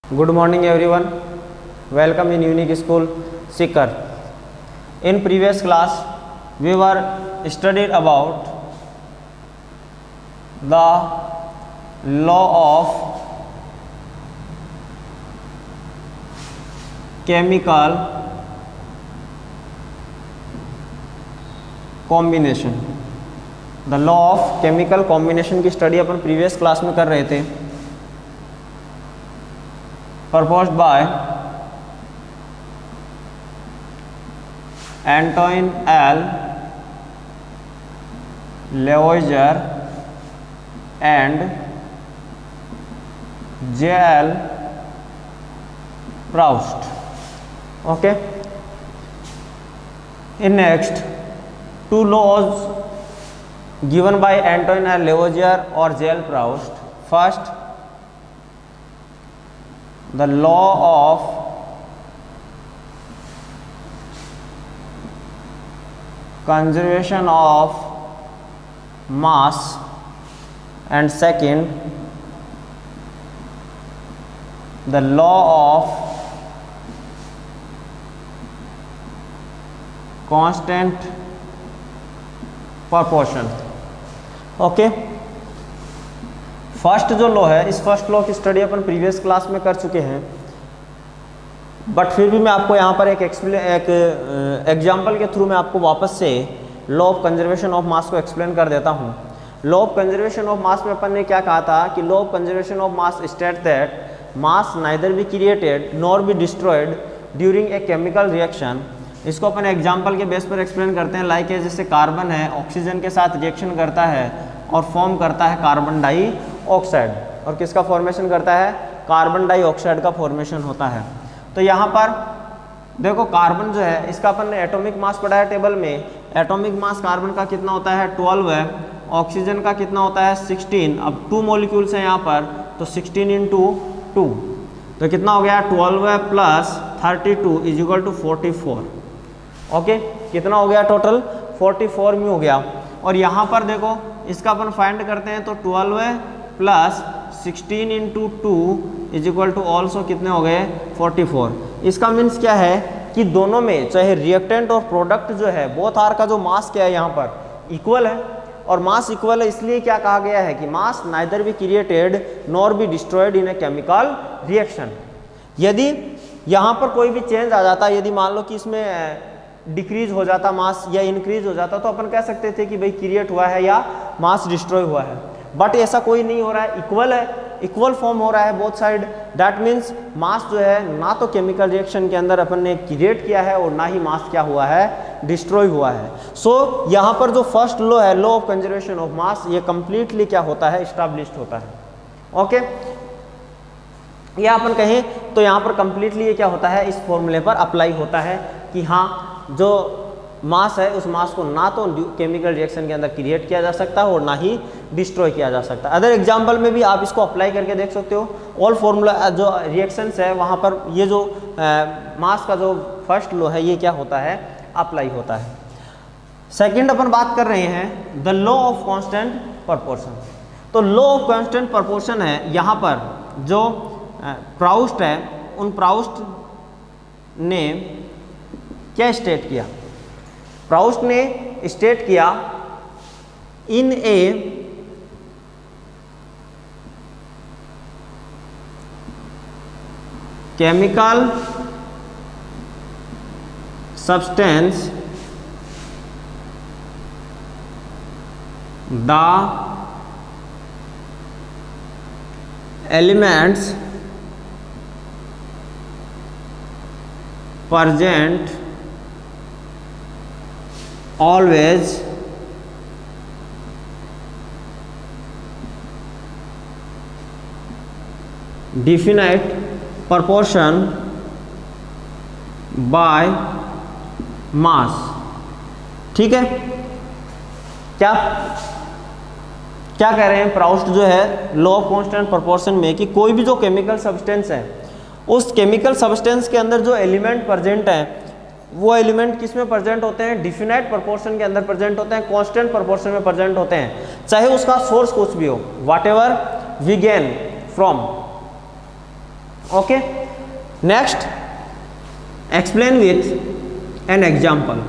Good morning everyone. Welcome in Unique School Sikar. In previous class we were studied about the law of chemical combination. The law of chemical combination की study अपन previous class में कर रहे थे. Proposed by Antoine L. Lavoisier and J. L. Proust. Okay. In next, two laws given by Antoine L. Lavoisier or J. L. Proust. First, the law of conservation of mass, and second, the law of constant proportion. Okay, first जो law है, इस first law की study अपन previous class में कर चुके हैं, but फिर भी मैं आपको यहाँ पर एक एग्जाम्पल के थ्रू मैं आपको वापस से लॉ ऑफ कंजर्वेशन ऑफ मास को एक्सप्लेन कर देता हूँ. लॉ ऑफ कंजर्वेशन ऑफ मास में अपन ने क्या कहा था कि law of conservation of mass state that mass neither be created nor be destroyed during a chemical reaction. इसको अपन एग्जाम्पल के बेस पर एक्सप्लेन करते हैं. लाइक है, जैसे कार्बन है, ऑक्सीजन के साथ रिएक्शन करता है और फॉर्म करता है कार्बन डाइऑक्साइड, और किसका फॉर्मेशन करता है? कार्बन डाइऑक्साइड का फॉर्मेशन होता है. तो यहाँ पर देखो, कार्बन जो है इसका अपन ने एटॉमिक मास पढ़ा है टेबल में. एटॉमिक मास कार्बन का कितना होता है? 12 है. ऑक्सीजन का कितना होता है? 16. अब 2 मॉलिक्यूल्स हैं यहाँ पर, तो 16 इंटू 2 तो कितना हो गया? 12 plus 32 is equal to 44. Okay, कितना हो गया? टोटल 44 में हो गया. और यहाँ पर देखो, इसका अपन फाइंड करते हैं, तो 12 plus 16 into 2 is equal to also कितने हो गए? 44. इसका मीन्स क्या है कि दोनों में चाहे रिएक्टेंट और प्रोडक्ट जो है, बोथ आर का जो मास क्या है यहाँ पर इक्वल है. और मास इक्वल है इसलिए क्या कहा गया है कि mass neither be created nor be destroyed in a chemical reaction. यदि यहाँ पर कोई भी चेंज आ जाता, यदि मान लो कि इसमें डिक्रीज हो जाता मास या इंक्रीज हो जाता, तो अपन कह सकते थे कि भाई क्रिएट हुआ है या मास डिस्ट्रॉय हुआ है. बट ऐसा कोई नहीं हो रहा है, इक्वल है, इक्वल फॉर्म हो रहा है both side. That means mass जो है ना तो केमिकल रिएक्शन के अंदर अपन ने क्रिएट किया है और ना ही मास क्या हुआ है? डिस्ट्रॉय हुआ है. सो यहाँ पर जो फर्स्ट लॉ है, लॉ ऑफ कंजर्वेशन ऑफ मास, ये कंप्लीटली क्या होता है? एस्टैब्लिश्ड होता है. ओके, या अपन कहें तो यहाँ पर कंप्लीटली ये क्या होता है? इस फॉर्मूले पर अप्लाई होता है कि हाँ, जो मास है उस मास को ना तो केमिकल रिएक्शन के अंदर क्रिएट किया जा सकता है और ना ही डिस्ट्रॉय किया जा सकता है. अदर एग्जांपल में भी आप इसको अप्लाई करके देख सकते हो. ऑल फॉर्मूला जो रिएक्शंस है वहाँ पर ये जो मास का जो फर्स्ट लॉ है, ये क्या होता है? अप्लाई होता है. सेकंड अपन बात कर रहे हैं the law of constant proportion. तो लॉ ऑफ कांस्टेंट प्रोपोर्शन है, यहाँ पर जो प्राउस्ट है, उन प्राउस्ट ने क्या स्टेट किया? प्राउस्ट ने स्टेट किया in a chemical substance the elements present always definite proportion by mass. ठीक है, क्या कह रहे हैं प्राउस्ट जो है लॉ ऑफ कांस्टेंट प्रोपोर्शन में कि कोई भी जो केमिकल सब्सटेंस है, उस केमिकल सब्सटेंस के अंदर जो एलिमेंट प्रेजेंट है, वो एलिमेंट किस में प्रेजेंट होते हैं? डिफिनाइट प्रोपोर्शन के अंदर प्रेजेंट होते हैं, कांस्टेंट प्रोपोर्शन में प्रेजेंट होते हैं, चाहे उसका सोर्स कुछ भी हो. Whatever we gain okay, next explain with an example.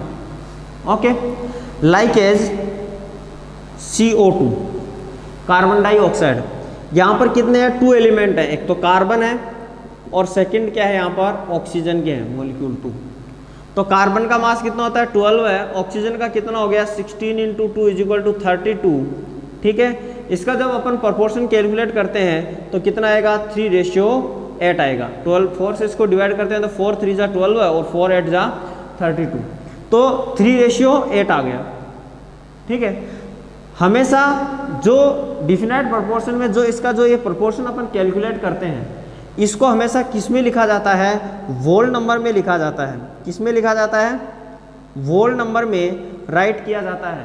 Okay, like as CO2 carbon dioxide. यहाँ पर कितने हैं, 2 एलिमेंट हैं, एक तो कार्बन है और सेकंड क्या है यहाँ पर ऑक्सीजन के हैं, मॉलिक्यूल 2। तो कार्बन का मास कितना होता है 12 है, ऑक्सीजन का कितना हो गया 16 × 2 = 32। ठीक है, इसका जब अपन प्रोपोर्शन कैलकुलेट करते हैं तो कितना आएगा 3:8 आएगा। 12 4 से इसको डिवाइड करते हैं तो 4 3 × 12 है और 4 8 × 32, तो 3:8 आ गया। ठीक है, हमेशा जो डिफिनाइट प्रोपोर्शन में जो इसका जो ये प्रोपोर्शन अपन कैलकुलेट करते हैं इसको हमेशा किस में लिखा जाता है, वोल नंबर में लिखा जाता है। किस में लिखा जाता है, वोल नंबर में राइट किया जाता है।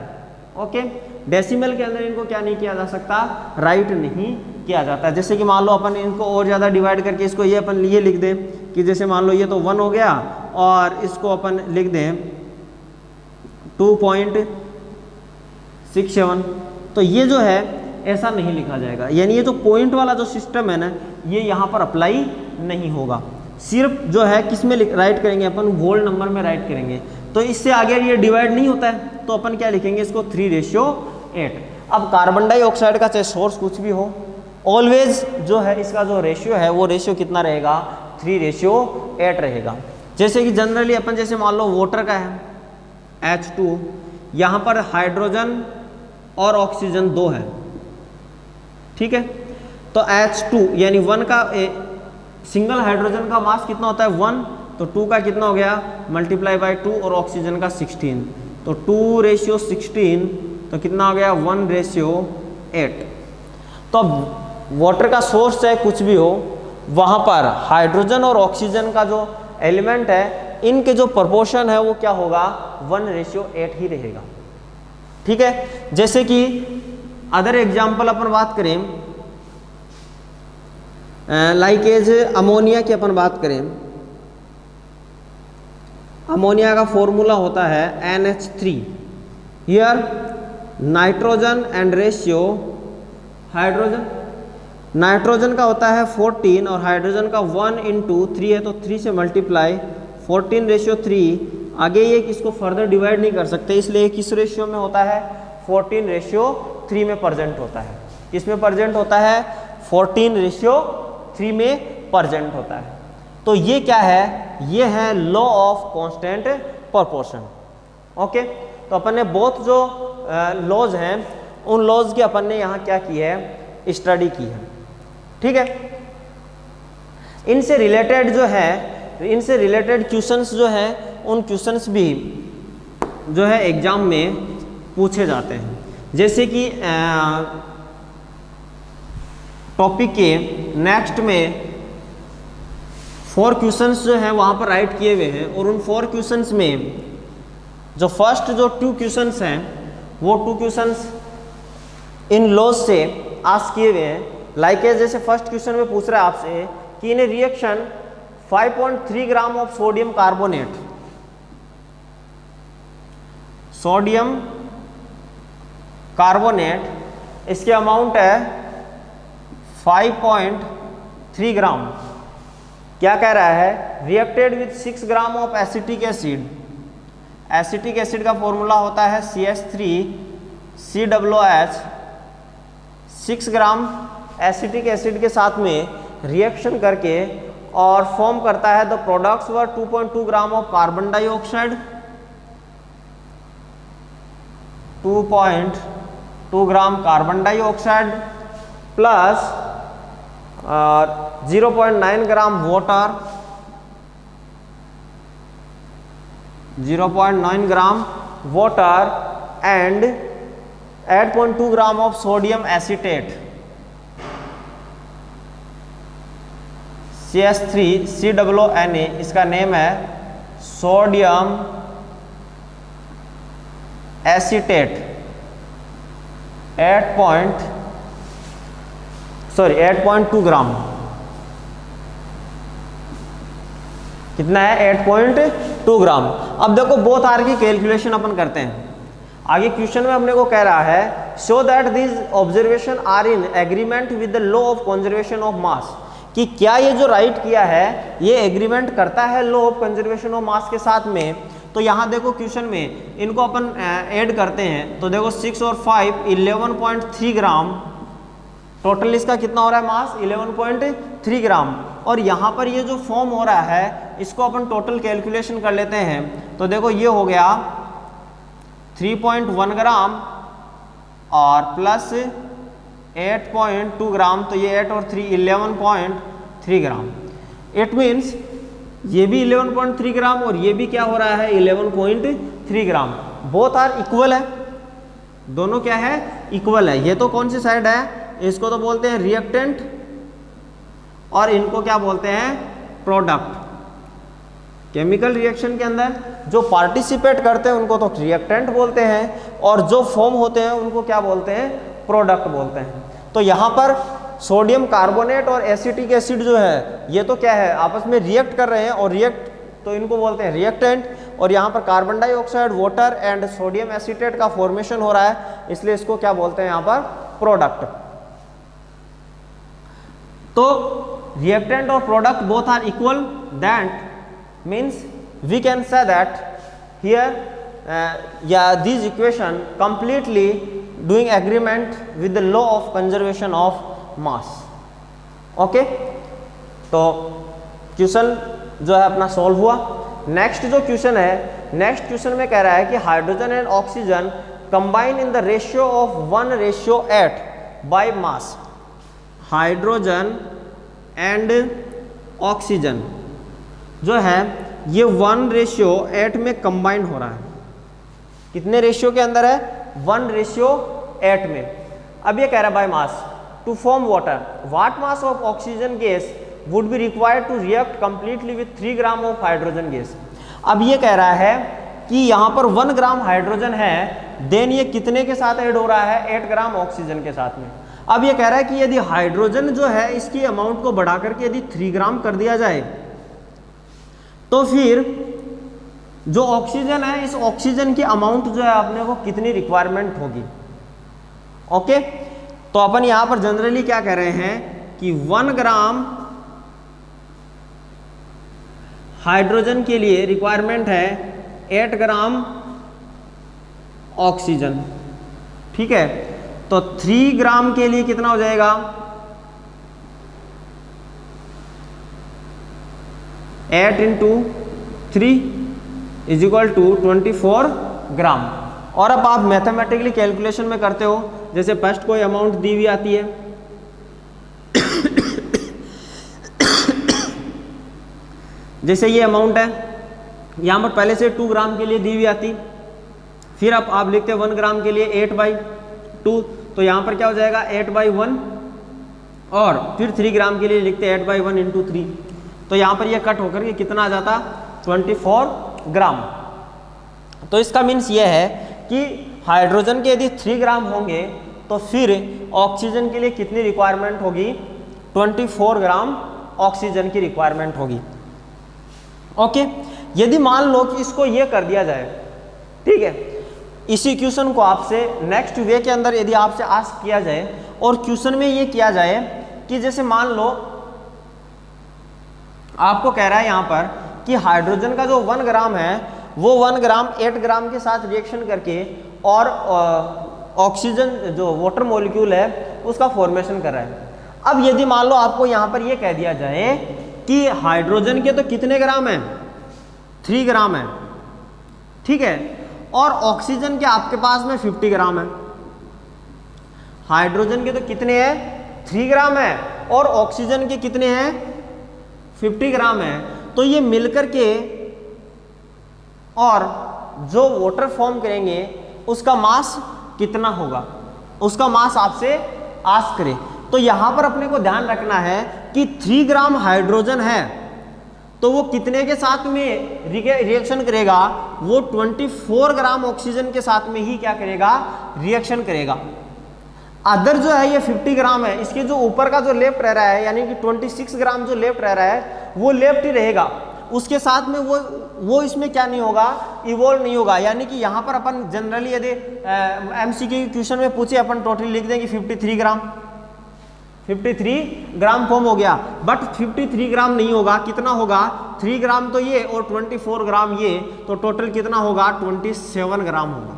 ओके, डेसिमल के अंदर इनको क्या नहीं किया जा सकता, राइट नहीं किया जाता। जैसे कि मान लो अपन इनको और ज़्यादा डिवाइड करके इसको ये अपन ये लिख दें कि जैसे मान लो ये तो 1 हो गया और इसको अपन लिख दें 2.67, तो ये जो है ऐसा नहीं लिखा जाएगा, यानी ये जो पॉइंट वाला जो सिस्टम है ना ये यहाँ पर अप्लाई नहीं होगा। सिर्फ जो है किस में राइट करेंगे अपन, वोल नंबर में राइट करेंगे। तो इससे आगे ये डिवाइड नहीं होता है तो अपन क्या लिखेंगे इसको 3:8। अब कार्बन डाइऑक्साइड का चाहे सोर्स कुछ भी हो, ऑलवेज जो है इसका जो रेशियो है वो रेशियो कितना रहेगा, 3:8 रहेगा। जैसे कि जनरली अपन जैसे मान लो वाटर का है H2, यहाँ पर हाइड्रोजन और ऑक्सीजन 2 है। ठीक है, तो H2 यानी 1 का सिंगल हाइड्रोजन का मास कितना होता है 1, तो 2 का कितना हो गया × 2 और ऑक्सीजन का 16, तो 2:16, तो कितना हो गया 1:8। तो अब वाटर का सोर्स चाहे कुछ भी हो, वहाँ पर हाइड्रोजन और ऑक्सीजन का जो एलिमेंट है इनके जो प्रोपोर्शन है वो क्या होगा 1:8 ही रहेगा। ठीक है, जैसे कि अदर एग्जाम्पल अपन बात करें, लाइक एज अमोनिया की अपन बात करें, अमोनिया का फॉर्मूला होता है NH3। Here nitrogen and ratio, hydrogen nitrogen का होता है 14 और हाइड्रोजन का 1 × 3 है, तो 3 से मल्टीप्लाई 14:3। आगे ये इसको फर्दर डिवाइड नहीं कर सकते, इसलिए किस रेशियो में होता है 14:3 में प्रेजेंट होता है। किस में प्रेजेंट होता है 14:3 में प्रेजेंट होता है। तो ये क्या है, ये है law of constant proportion. Okay, तो अपन ने बहुत जो लॉज हैं उन लॉज की अपन ने यहाँ क्या की है, स्टडी की है। ठीक है, इनसे रिलेटेड जो है, इनसे रिलेटेड क्वेश्चंस जो है उन क्वेश्चंस भी जो है एग्जाम में पूछे जाते हैं। जैसे कि टॉपिक के नेक्स्ट में 4 क्वेश्चंस जो है वहाँ पर राइट किए हुए हैं और उन 4 क्वेश्चंस में जो फर्स्ट जो 2 क्वेश्चंस हैं वो 2 क्वेश्चंस इन लॉज से आस्क किए हुए हैं। लाइक जैसे फर्स्ट क्वेश्चन में पूछ रहा है आपसे कि in a reaction 5.3 gram of sodium carbonate, sodium carbonate इसके अमाउंट है 5.3 ग्राम। क्या कह रहा है, reacted with 6 gram of acetic acid. Acetic acid का फॉर्मूला होता है CH3COOH। 6 ग्राम एसिटिक एसिड के साथ में रिएक्शन करके और फॉर्म करता है the products were 2.2 gram of carbon dioxide, 2.2 gram carbon dioxide plus 0.9 gram water, 0.9 gram water and 8.2 gram of sodium acetate, CH3COONA इसका नेम है सोडियम एसीटेट। 8.2 ग्राम कितना है 8.2 ग्राम। अब देखो बोथ आर की कैलकुलेशन अपन करते हैं। आगे क्वेश्चन में अपने को कह रहा है show that this observation are in agreement with the law of conservation of mass, कि क्या ये जो राइट किया है ये एग्रीमेंट करता है लॉ ऑफ कंजर्वेशन ऑफ मास के साथ में। तो यहाँ देखो क्वेश्चन में इनको अपन ऐड करते हैं, तो देखो 6 और 5 11.3 ग्राम, टोटल इसका कितना हो रहा है मास 11.3 ग्राम। और यहाँ पर ये जो फॉर्म हो रहा है इसको अपन टोटल कैलकुलेशन कर लेते हैं, तो देखो ये हो गया 3.1 ग्राम और प्लस 8.2 ग्राम, तो ये 8 और 3 11.3 ग्राम। इट मीन्स ये भी 11.3 ग्राम और ये भी क्या हो रहा है 11.3 ग्राम। बोथ आर इक्वल है, दोनों क्या है इक्वल है। ये तो कौन सी साइड है, इसको तो बोलते हैं रिएक्टेंट और इनको क्या बोलते हैं प्रोडक्ट। केमिकल रिएक्शन के अंदर जो पार्टिसिपेट करते हैं उनको तो रिएक्टेंट बोलते हैं और जो फॉर्म होते हैं उनको क्या बोलते हैं प्रोडक्ट बोलते हैं। तो यहाँ पर सोडियम कार्बोनेट और एसिटिक एसिड जो है ये तो क्या है आपस में रिएक्ट कर रहे हैं और रिएक्ट तो इनको बोलते हैं रिएक्टेंट। और यहाँ पर carbon dioxide water and sodium acetate का फॉर्मेशन हो रहा है, इसलिए इसको क्या बोलते हैं यहाँ पर प्रोडक्ट। तो रिएक्टेंट और product both are equal, that means we can say that here या this equation completely doing agreement with the law of conservation of mass. Okay, तो क्वेश्चन जो है अपना सॉल्व हुआ। नेक्स्ट जो क्वेश्चन है, नेक्स्ट क्वेश्चन में कह रहा है कि hydrogen and oxygen combine in the ratio of 1:8 by mass. Hydrogen and oxygen जो है ये 1:8 में कंबाइन हो रहा है। कितने रेशियो के अंदर है 1:8 में। अब ये कह रहा है by mass to form water what mass of oxygen gas would be required to react completely with 3 gram of hydrogen gas. अब ये कह रहा है कि यहाँ पर 1 ग्राम हाइड्रोजन है, देन ये कितने के साथ ऐड हो रहा है 8 ग्राम ऑक्सीजन के साथ में। अब ये कह रहा है कि यदि हाइड्रोजन जो है इसकी अमाउंट को बढ़ा करके यदि 3 ग्राम कर दिया जाए तो फिर जो ऑक्सीजन है इस ऑक्सीजन की अमाउंट जो है अपने को कितनी रिक्वायरमेंट होगी। ओके, तो अपन यहां पर जनरली क्या कह रहे हैं कि 1 ग्राम हाइड्रोजन के लिए रिक्वायरमेंट है 8 ग्राम ऑक्सीजन। ठीक है, तो 3 ग्राम के लिए कितना हो जाएगा 8 × 3 = 24 ग्राम। और अब आप मैथमेटिकली कैलकुलेशन में करते हो, जैसे फर्स्ट कोई अमाउंट दी हुई आती है जैसे ये अमाउंट है यहाँ पर पहले से 2 ग्राम के लिए दी हुई आती, फिर अब आप लिखते हैं 1 ग्राम के लिए 8/2, तो यहाँ पर क्या हो जाएगा 8/1 और फिर 3 ग्राम के लिए लिखते हैं 8/1 × 3, तो यहाँ पर ये कट होकर के कितना आ जाता 24 ग्राम। तो इसका मीन्स ये है कि हाइड्रोजन के यदि 3 ग्राम होंगे तो फिर ऑक्सीजन के लिए कितनी रिक्वायरमेंट होगी 24 ग्राम ऑक्सीजन की रिक्वायरमेंट होगी। ओके, यदि मान लो कि इसको ये कर दिया जाए, ठीक है, इसी क्वेश्चन को आपसे नेक्स्ट वे के अंदर यदि आपसे आस्क किया जाए और क्वेश्चन में ये किया जाए कि जैसे मान लो आपको कह रहा है यहाँ पर कि हाइड्रोजन का जो 1 ग्राम है वो 1 ग्राम 8 ग्राम के साथ रिएक्शन करके और ऑक्सीजन जो वाटर मॉलिक्यूल है उसका फॉर्मेशन कर रहा है। अब यदि मान लो आपको यहाँ पर ये कह दिया जाए कि हाइड्रोजन के तो कितने ग्राम है 3 ग्राम है, ठीक है, और ऑक्सीजन के आपके पास में 50 ग्राम है। हाइड्रोजन के तो कितने हैं 3 ग्राम है और ऑक्सीजन के कितने हैं 50 ग्राम है, तो ये मिलकर के और जो वाटर फॉर्म करेंगे उसका मास कितना होगा, उसका मास आपसे आस्क करे। तो यहां पर अपने को ध्यान रखना है कि 3 ग्राम हाइड्रोजन है तो वो कितने के साथ में रिएक्शन करेगा, वो 24 ग्राम ऑक्सीजन के साथ में ही क्या करेगा रिएक्शन करेगा। अदर जो है ये 50 ग्राम है, इसके जो ऊपर का जो लेफ्ट रह रहा है यानी कि 26 ग्राम जो लेफ्ट रह रहा है वो लेफ्ट ही रहेगा, उसके साथ में वो इसमें क्या नहीं होगा इवॉल्व नहीं होगा। यानी कि यहाँ पर अपन जनरली यदि एमसीक्यू क्वेश्चन में पूछे अपन टोटल लिख देंगे 53 ग्राम, 53 ग्राम फॉर्म हो गया, बट 53 ग्राम नहीं होगा, कितना होगा 3 ग्राम तो ये और 24 ग्राम ये, तो टोटल कितना होगा 27 ग्राम होगा।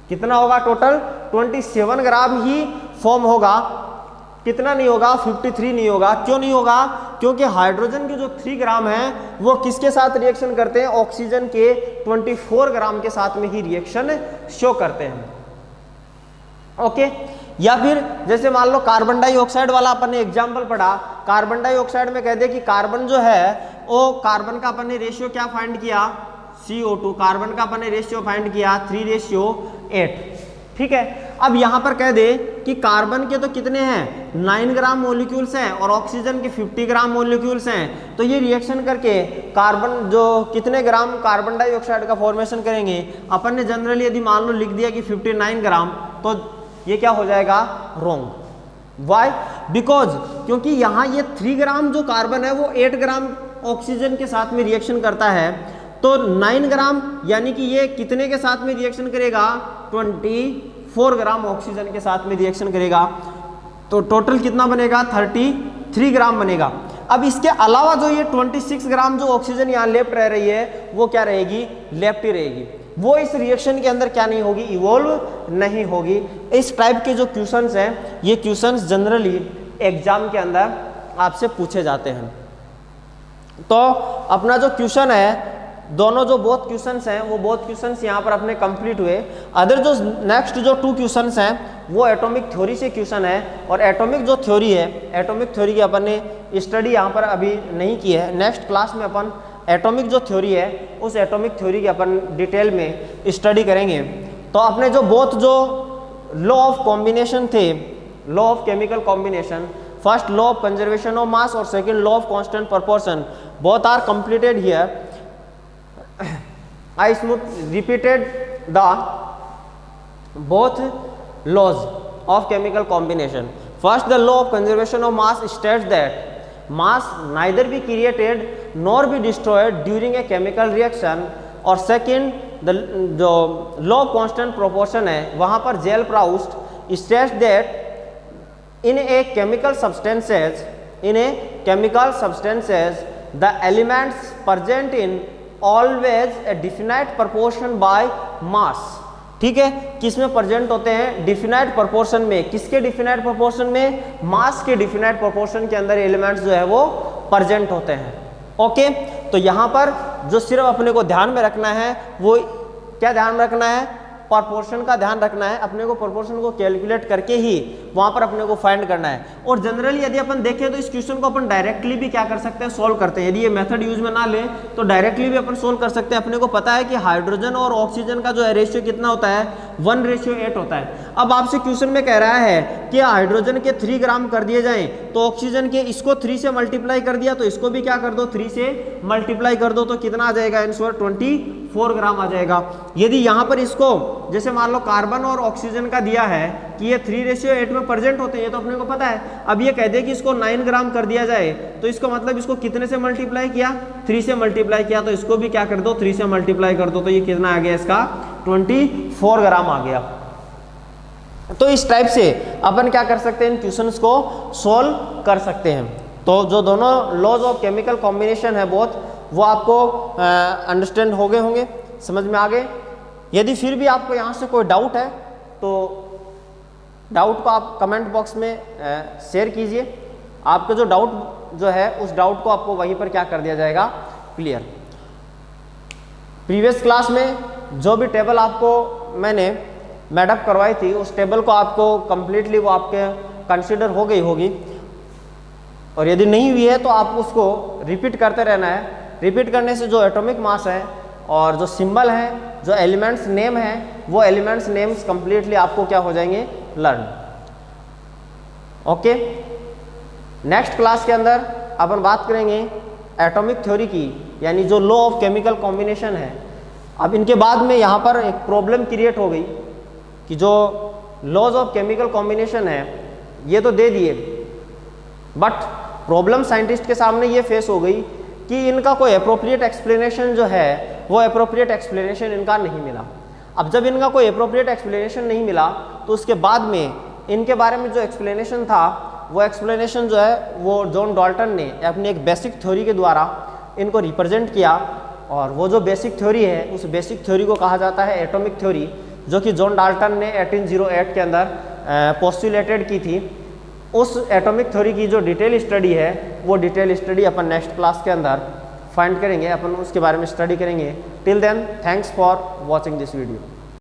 कितना होगा टोटल 27 ग्राम ही फॉर्म होगा, कितना नहीं होगा 53 नहीं होगा। क्यों नहीं होगा? क्योंकि हाइड्रोजन के जो 3 ग्राम है वो किसके साथ रिएक्शन करते हैं, ऑक्सीजन के 24 ग्राम के साथ में ही रिएक्शन शो करते हैं। ओके, या फिर जैसे मान लो कार्बन डाइऑक्साइड वाला अपन ने एग्जाम्पल पढ़ा, कार्बन डाइऑक्साइड में कह दे कि कार्बन जो है वो कार्बन का अपन ने रेशियो क्या फाइंड किया, CO2, कार्बन का अपन ने रेशियो फाइंड किया 3:8, ठीक है। अब यहाँ पर कह दे कि कार्बन के तो कितने हैं 9 ग्राम मोलिक्यूल्स हैं और ऑक्सीजन के 50 ग्राम मोलिक्यूल्स हैं, तो ये रिएक्शन करके कार्बन जो कितने ग्राम कार्बन डाइऑक्साइड का फॉर्मेशन करेंगे। अपन ने जनरली यदि मान लो लिख दिया कि 59 ग्राम, तो ये क्या हो जाएगा रॉन्ग। वाई? बिकॉज क्योंकि यहाँ ये 3 ग्राम जो कार्बन है वो 8 ग्राम ऑक्सीजन के साथ में रिएक्शन करता है, तो 9 ग्राम यानी कि ये कितने के साथ में रिएक्शन करेगा 24 ग्राम ऑक्सीजन के साथ में रिएक्शन करेगा, तो टोटल कितना बनेगा 33 ग्राम बनेगा। अब इसके अलावा जो ये 26 ग्राम जो ऑक्सीजन यहाँ लेफ्ट रह रही है वो क्या रहेगी, लेफ्ट ही रहेगी, वो इस रिएक्शन के अंदर क्या नहीं होगी, इवॉल्व नहीं होगी। इस टाइप के जो क्वेश्चंस हैं ये क्वेश्चंस जनरली एग्जाम के अंदर आपसे पूछे जाते हैं। तो अपना जो क्वेश्चन है, दोनों जो बोथ क्वेश्चंस हैं वो बोथ क्वेश्चंस यहाँ पर अपने कंप्लीट हुए। अदर जो नेक्स्ट जो 2 क्वेश्चंस हैं वो एटॉमिक थ्योरी से क्वेश्चन है, और एटॉमिक जो थ्योरी है, एटॉमिक थ्योरी की अपन ने स्टडी यहाँ पर अभी नहीं की है। नेक्स्ट क्लास में अपन एटॉमिक जो थ्योरी है उस एटॉमिक थ्योरी की अपन डिटेल में स्टडी करेंगे। तो अपने जो बोथ जो लॉ ऑफ कॉम्बिनेशन थे, law of chemical combination, first law of conservation of mass और second law of constant proportion, both are completed here. I repeated the both laws of chemical combination. First, the law of conservation of mass states that mass neither be created nor be destroyed during a chemical reaction, और second, जो law of constant proportion है वहाँ पर J L Proust states that in a chemical substances the elements present in always a definite proportion by mass, ठीक है। किस में present होते हैं, डिफिनाइट प्रपोर्शन में। किसके डिफिनाइट प्रपोर्शन में, मास के डिफिनाइट प्रपोर्शन के अंदर एलिमेंट्स जो है वो प्रेजेंट होते हैं। ओके, तो यहाँ पर जो सिर्फ अपने को ध्यान में रखना है वो क्या ध्यान में रखना है, प्रपोर्शन का ध्यान रखना है। अपने को प्रपोर्शन को कैलकुलेट करके ही वहाँ पर अपने को फाइंड करना है। और जनरली यदि अपन देखें तो इस क्वेश्चन को अपन डायरेक्टली भी क्या कर सकते हैं, सोल्व करते हैं। यदि ये मेथड यूज में ना ले तो डायरेक्टली भी अपन सोल्व कर सकते हैं। अपने को पता है कि हाइड्रोजन और ऑक्सीजन का जो है रेशियो कितना होता है, 1:8 होता है। अब आपसे क्वेश्चन में कह रहा है कि हाइड्रोजन के 3 ग्राम कर दिए जाएं, तो ऑक्सीजन के इसको 3 से मल्टीप्लाई कर दिया तो इसको भी क्या कर दो, 3 से मल्टीप्लाई कर दो, तो कितना आ जाएगा आंसर 24 ग्राम आ जाएगा। यदि यहाँ पर इसको जैसे मान लो कार्बन और ऑक्सीजन का दिया है कि ये 3:8 में प्रेजेंट होते हैं, ये तो अपने को पता है। अब ये कह दे कि इसको 9 ग्राम कर दिया जाए, तो इसको मतलब इसको कितने से मल्टीप्लाई किया, 3 से मल्टीप्लाई किया, तो इसको भी क्या कर दो 3 से मल्टीप्लाई कर दो, तो ये कितना आ गया इसका 24 ग्राम आ गया। तो इस टाइप से अपन क्या कर सकते हैं, इन क्वेश्चंस को सोल्व कर सकते हैं। तो जो दोनों लॉज ऑफ केमिकल कॉम्बिनेशन है बोथ, वो आपको अंडरस्टैंड हो गए होंगे, समझ में आ गए। यदि फिर भी आपको यहाँ से कोई डाउट है तो डाउट को आप कमेंट बॉक्स में शेयर कीजिए। आपका जो डाउट जो है उस डाउट को आपको वहीं पर क्या कर दिया जाएगा, क्लियर। प्रीवियस क्लास में जो भी टेबल आपको मैंने मैडअप करवाई थी उस टेबल को आपको कंप्लीटली वो आपके कंसिडर हो गई होगी, और यदि नहीं हुई है तो आप उसको रिपीट करते रहना है। रिपीट करने से जो एटॉमिक मास है और जो सिंबल है, जो एलिमेंट्स नेम है, वो एलिमेंट्स नेम्स कंप्लीटली आपको क्या हो जाएंगे, लर्न। ओके, नेक्स्ट क्लास के अंदर अपन बात करेंगे एटॉमिक थ्योरी की, यानी जो लॉ ऑफ केमिकल कॉम्बिनेशन है। अब इनके बाद में यहाँ पर एक प्रॉब्लम क्रिएट हो गई कि जो लॉज ऑफ केमिकल कॉम्बिनेशन है ये तो दे दिए, बट प्रॉब्लम साइंटिस्ट के सामने ये फेस हो गई कि इनका कोई अप्रोप्रिएट एक्सप्लेनेशन जो है वो अप्रोप्रिएट एक्सप्लेनेशन इनका नहीं मिला। अब जब इनका कोई अप्रोप्रिएट एक्सप्लेनेशन नहीं मिला तो उसके बाद में इनके बारे में जो एक्सप्लेनेशन था वो एक्सप्लेनेशन जो है वो जॉन डाल्टन ने अपनी एक बेसिक थ्योरी के द्वारा इनको रिप्रेजेंट किया। और वो जो बेसिक थ्योरी है उस बेसिक थ्योरी को कहा जाता है एटॉमिक थ्योरी, जो कि जॉन डाल्टन ने 1808 के अंदर पोस्टुलेटेड की थी। उस एटॉमिक थ्योरी की जो डिटेल स्टडी है वो डिटेल स्टडी अपन नेक्स्ट क्लास के अंदर फाइंड करेंगे, अपन उसके बारे में स्टडी करेंगे। Till then thanks for watching this video.